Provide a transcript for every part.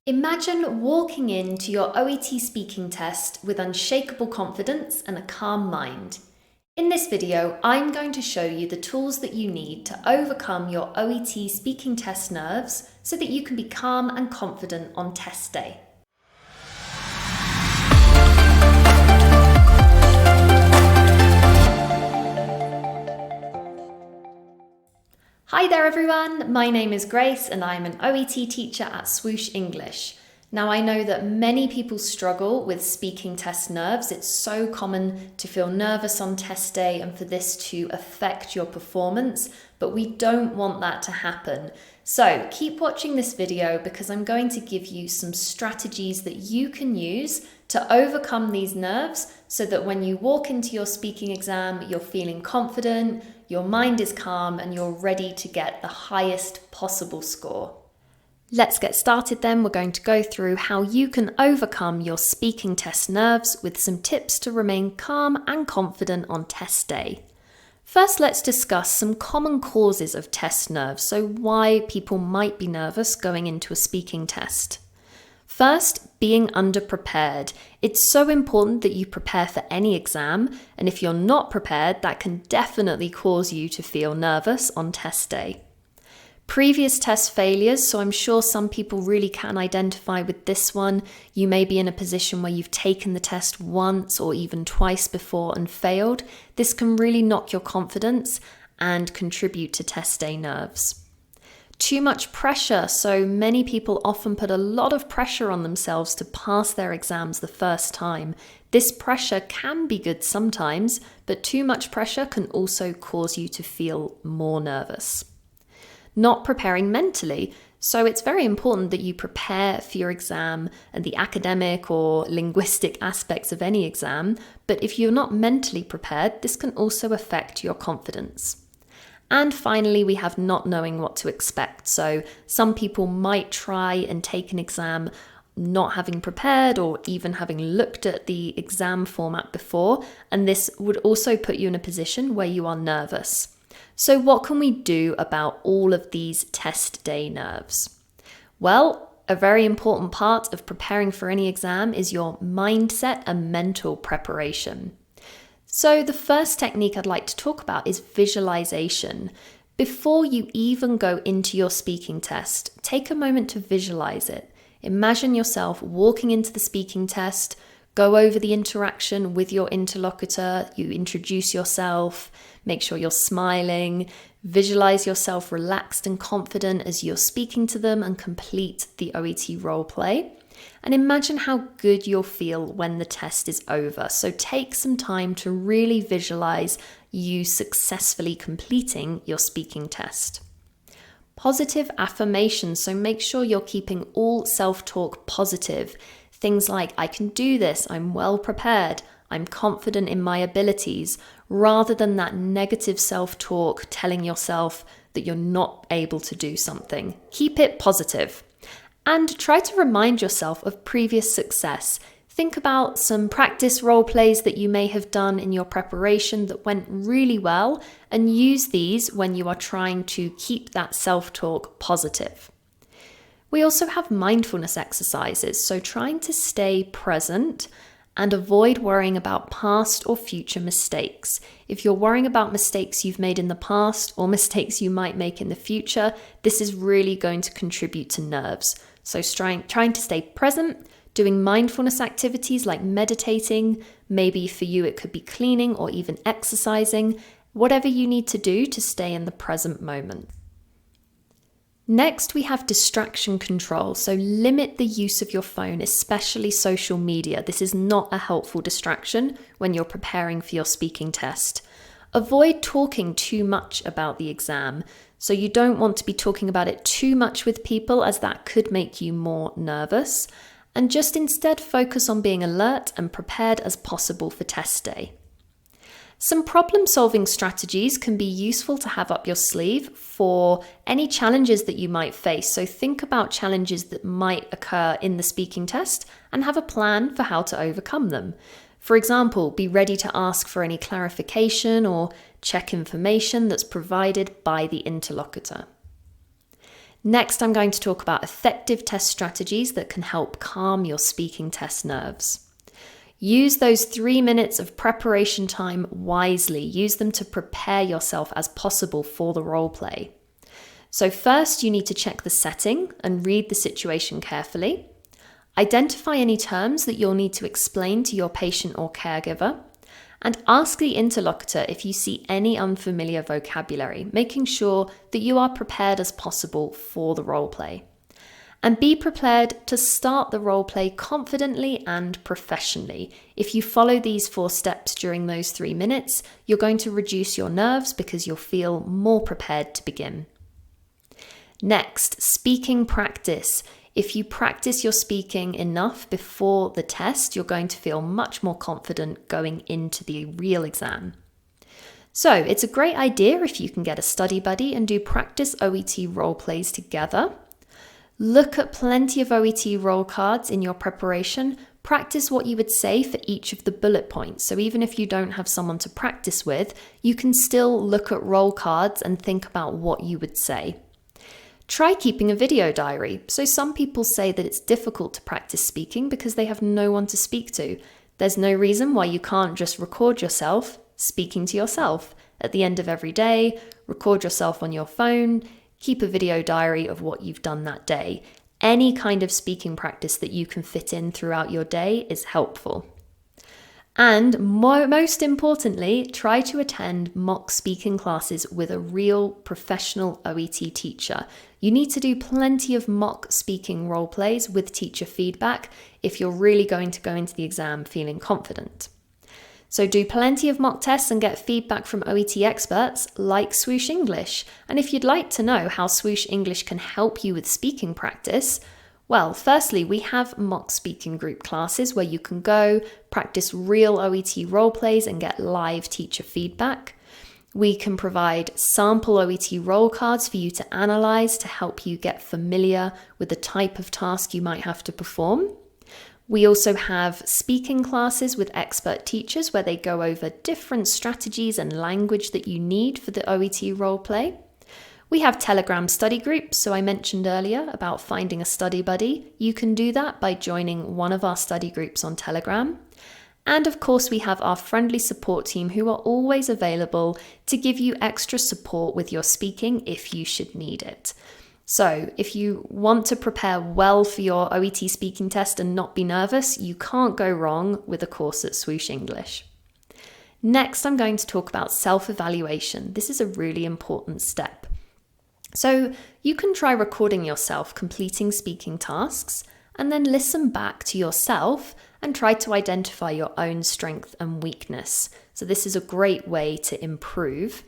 Imagine walking into your OET speaking test with unshakable confidence and a calm mind. In this video, I'm going to show you the tools that you need to overcome your OET speaking test nerves so that you can be calm and confident on test day. Hi there everyone, my name is Grace and I'm an OET teacher at Swoosh English. Now I know that many people struggle with speaking test nerves. It's so common to feel nervous on test day and for this to affect your performance, but we don't want that to happen. So keep watching this video because I'm going to give you some strategies that you can use to overcome these nerves so that when you walk into your speaking exam, you're feeling confident, your mind is calm, and you're ready to get the highest possible score. Let's get started then. We're going to go through how you can overcome your speaking test nerves with some tips to remain calm and confident on test day. First, let's discuss some common causes of test nerves, so why people might be nervous going into a speaking test. First, being underprepared. It's so important that you prepare for any exam, and if you're not prepared, that can definitely cause you to feel nervous on test day. Previous test failures, so I'm sure some people really can identify with this one. You may be in a position where you've taken the test once or even twice before and failed. This can really knock your confidence and contribute to test day nerves. Too much pressure, so many people often put a lot of pressure on themselves to pass their exams the first time. This pressure can be good sometimes, but too much pressure can also cause you to feel more nervous. Not preparing mentally. So it's very important that you prepare for your exam and the academic or linguistic aspects of any exam, but if you're not mentally prepared, this can also affect your confidence. And finally, we have not knowing what to expect. So some people might try and take an exam not having prepared or even having looked at the exam format before, and this would also put you in a position where you are nervous. So what can we do about all of these test day nerves? Well, a very important part of preparing for any exam is your mindset and mental preparation. So the first technique I'd like to talk about is visualization. Before you even go into your speaking test, take a moment to visualize it. Imagine yourself walking into the speaking test, go over the interaction with your interlocutor, you introduce yourself, make sure you're smiling, visualize yourself relaxed and confident as you're speaking to them and complete the OET role play. And imagine how good you'll feel when the test is over. So take some time to really visualize you successfully completing your speaking test. Positive affirmations. So make sure you're keeping all self-talk positive. Things like, I can do this, I'm well prepared, I'm confident in my abilities, rather than that negative self-talk telling yourself that you're not able to do something. Keep it positive. And try to remind yourself of previous success. Think about some practice role plays that you may have done in your preparation that went really well, and use these when you are trying to keep that self-talk positive. We also have mindfulness exercises, so trying to stay present and avoid worrying about past or future mistakes. If you're worrying about mistakes you've made in the past or mistakes you might make in the future, this is really going to contribute to nerves. So trying to stay present, doing mindfulness activities like meditating, maybe for you it could be cleaning or even exercising, whatever you need to do to stay in the present moment. Next, we have distraction control. So limit the use of your phone, especially social media. This is not a helpful distraction when you're preparing for your speaking test. Avoid talking too much about the exam. So you don't want to be talking about it too much with people, as that could make you more nervous. And just instead focus on being alert and prepared as possible for test day. Some problem-solving strategies can be useful to have up your sleeve for any challenges that you might face. So think about challenges that might occur in the speaking test and have a plan for how to overcome them. For example, be ready to ask for any clarification or check information that's provided by the interlocutor. Next, I'm going to talk about effective test strategies that can help calm your speaking test nerves. Use those 3 minutes of preparation time wisely. Use them to prepare yourself as possible for the role play. So first, you need to check the setting and read the situation carefully. Identify any terms that you'll need to explain to your patient or caregiver. And ask the interlocutor if you see any unfamiliar vocabulary, making sure that you are prepared as possible for the role play. And be prepared to start the role play confidently and professionally. If you follow these 4 steps during those 3 minutes, you're going to reduce your nerves because you'll feel more prepared to begin. Next, speaking practice. If you practice your speaking enough before the test, you're going to feel much more confident going into the real exam. So it's a great idea if you can get a study buddy and do practice OET role plays together. Look at plenty of OET role cards in your preparation. Practice what you would say for each of the bullet points. So even if you don't have someone to practice with, you can still look at role cards and think about what you would say. Try keeping a video diary. So some people say that it's difficult to practice speaking because they have no one to speak to. There's no reason why you can't just record yourself speaking to yourself. At the end of every day, record yourself on your phone, keep a video diary of what you've done that day. Any kind of speaking practice that you can fit in throughout your day is helpful. And most importantly, try to attend mock speaking classes with a real professional OET teacher. You need to do plenty of mock speaking role plays with teacher feedback if you're really going to go into the exam feeling confident. So do plenty of mock tests and get feedback from OET experts like Swoosh English. And if you'd like to know how Swoosh English can help you with speaking practice, well, firstly, we have mock speaking group classes where you can go practice real OET role plays and get live teacher feedback. We can provide sample OET role cards for you to analyze to help you get familiar with the type of task you might have to perform. We also have speaking classes with expert teachers where they go over different strategies and language that you need for the OET role play. We have Telegram study groups, so I mentioned earlier about finding a study buddy. You can do that by joining one of our study groups on Telegram. And of course, we have our friendly support team who are always available to give you extra support with your speaking if you should need it. So if you want to prepare well for your OET speaking test and not be nervous, you can't go wrong with a course at Swoosh English. Next, I'm going to talk about self-evaluation. This is a really important step. So you can try recording yourself completing speaking tasks and then listen back to yourself and try to identify your own strength and weakness. So this is a great way to improve.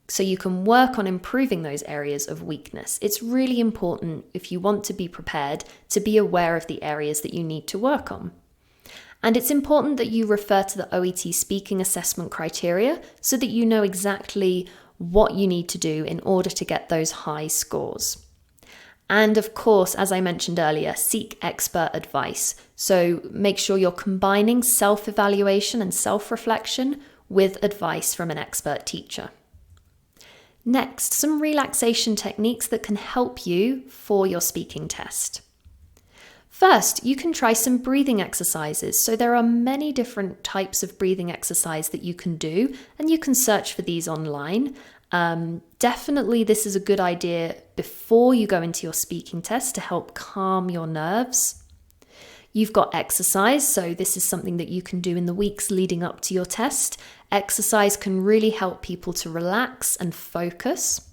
So you can work on improving those areas of weakness. It's really important if you want to be prepared to be aware of the areas that you need to work on. And it's important that you refer to the OET speaking assessment criteria so that you know exactly what you need to do in order to get those high scores. And of course, as I mentioned earlier, seek expert advice. So make sure you're combining self-evaluation and self-reflection with advice from an expert teacher. Next, some relaxation techniques that can help you for your speaking test. First, you can try some breathing exercises. So there are many different types of breathing exercise that you can do, and you can search for these online. Definitely, this is a good idea before you go into your speaking test to help calm your nerves. You've got exercise, so this is something that you can do in the weeks leading up to your test. Exercise can really help people to relax and focus.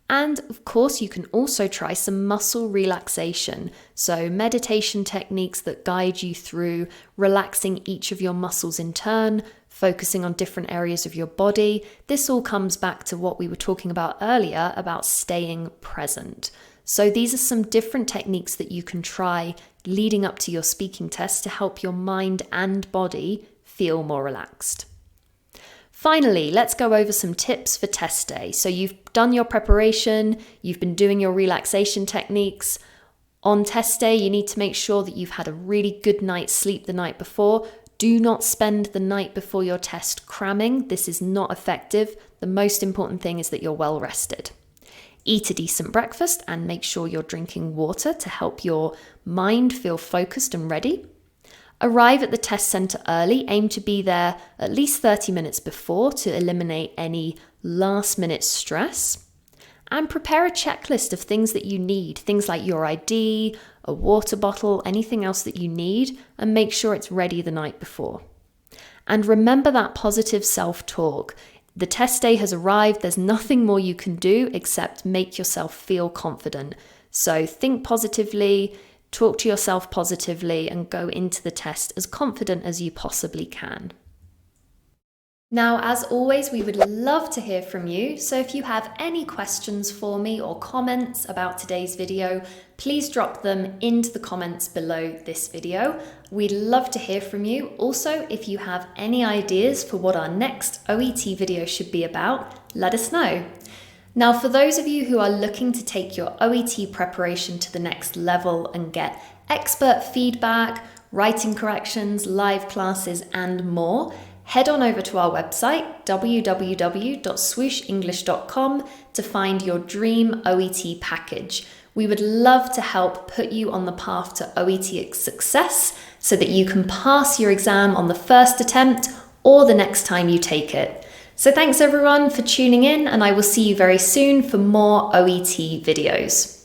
And of course, you can also try some muscle relaxation. So meditation techniques that guide you through relaxing each of your muscles in turn, focusing on different areas of your body. This all comes back to what we were talking about earlier about staying present. So these are some different techniques that you can try leading up to your speaking test to help your mind and body feel more relaxed. Finally, let's go over some tips for test day. So you've done your preparation, you've been doing your relaxation techniques. On test day, you need to make sure that you've had a really good night's sleep the night before. Do not spend the night before your test cramming. This is not effective. The most important thing is that you're well rested. Eat a decent breakfast and make sure you're drinking water to help your mind feel focused and ready. Arrive at the test centre early, aim to be there at least 30 minutes before to eliminate any last-minute stress. And prepare a checklist of things that you need, things like your ID, a water bottle, anything else that you need, and make sure it's ready the night before. And remember that positive self-talk. The test day has arrived, there's nothing more you can do except make yourself feel confident. So think positively, talk to yourself positively, and go into the test as confident as you possibly can. Now, as always, we would love to hear from you. So if you have any questions for me or comments about today's video, please drop them into the comments below this video. We'd love to hear from you. Also, if you have any ideas for what our next OET video should be about, let us know. Now, for those of you who are looking to take your OET preparation to the next level and get expert feedback, writing corrections, live classes, and more, head on over to our website, www.swooshenglish.com, to find your dream OET package. We would love to help put you on the path to OET success so that you can pass your exam on the first attempt or the next time you take it. So thanks everyone for tuning in, and I will see you very soon for more OET videos.